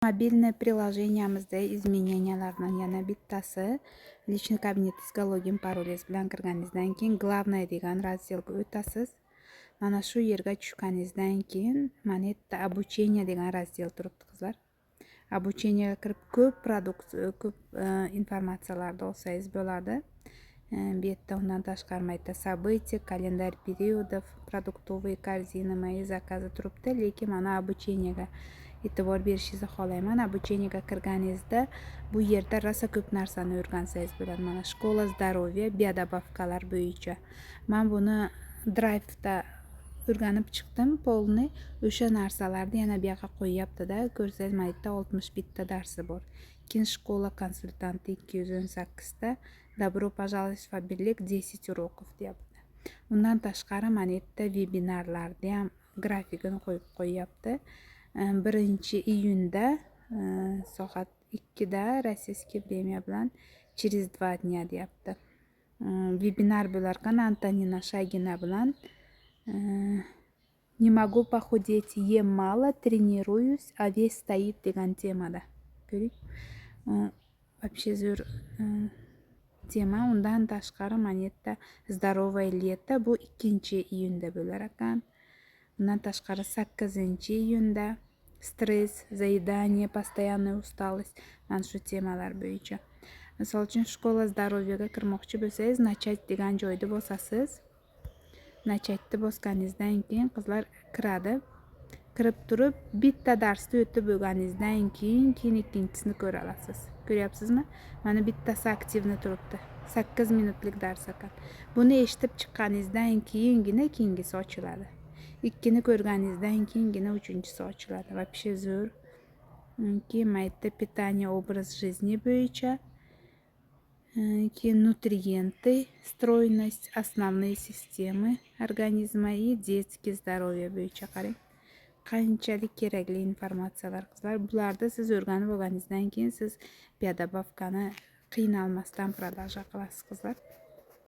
Mobilniy приложениямizda izmeneniyalardan yana bittasi lичный kabinetingizga login parolingiz bilan kirganingizdan keyin главное degan razdelga o'tasiz. Mana shu yerga tushganingizdan keyin mana yerda обучение degan razdel turibdi qizlar. Обучениеga kirib ko'p informatsiyalarni olsangiz bo'ladi. Bu yerda undan tashqari mayda события, kalendarь периодов, продуктовые корзины, мои заказы turibdi, lekin mana обучениеga e'tibor berishingizni xohlayman. Обучениеga kirganingizda bu yerda rosa ko'p narsani o'rgansangiz bo'ladi. Mana shkola здоровья, biodobavkalar bo'yicha. Men buni Drive'da o'rganib chiqdim, polni. O'sha narsalarni yana bu yoqqa qo'yapti-da. Ko'rsangiz, mana yerda 61 ta darsi bor. Keyin shkola konsultanti 218 ta, Добро пожаловать в Faberlic 10 уроков deyapti. Undan tashqari mana yerda vebinarlarni ham grafikini qo'yib qo'yapti. 1-iyunda soat 2 da rossiyskiy время bilan через 2 dня deyapti. Webinar bo'lar ekan Antonina Shagina bilan Не могу похудеть, ем мало, тренируюсь, а вес стоит degan temada. Ko'ring. Вообще zo'r tema. Undan tashqari mana yerda здоровое лето bu 2-iyunda bo'lar ekan. Undan tashqari 8-iyunda stress, заедание, постоянная усталость. Mana shu temalar bo'yicha. Misol uchun shkola здоровьяga kirmoqchi bo'lsangiz, начать degan joyda bosasiz. Начатьni bosganingizdan keyin qizlar kiradi. Kirib turib, bitta darsni o'tib bo'lganingizdan keyin ikkinchisini ko'ra olasiz. Ko'ryapsizmi? Mana bittasi aktivni turibdi. 8 minutlik dars ekan. Buni eshitib chiqqaningizdan keyingina keyingisi ochiladi. Ikkini ko'rganingizdan keyingina uchinchisi ochiladi. Вообще zo'r. Keyin mayda питание, образ жизни bo'yicha. Keyin нутриенты, стройность, основные системы организма и детское здоровье bo'yicha qarang. Qanchalik kerakli informatsiyalar qizlar. Bularni siz o'rganib olganingizdan keyin siz biodobavkani qiynalmasdan продажа qilasiz qizlar.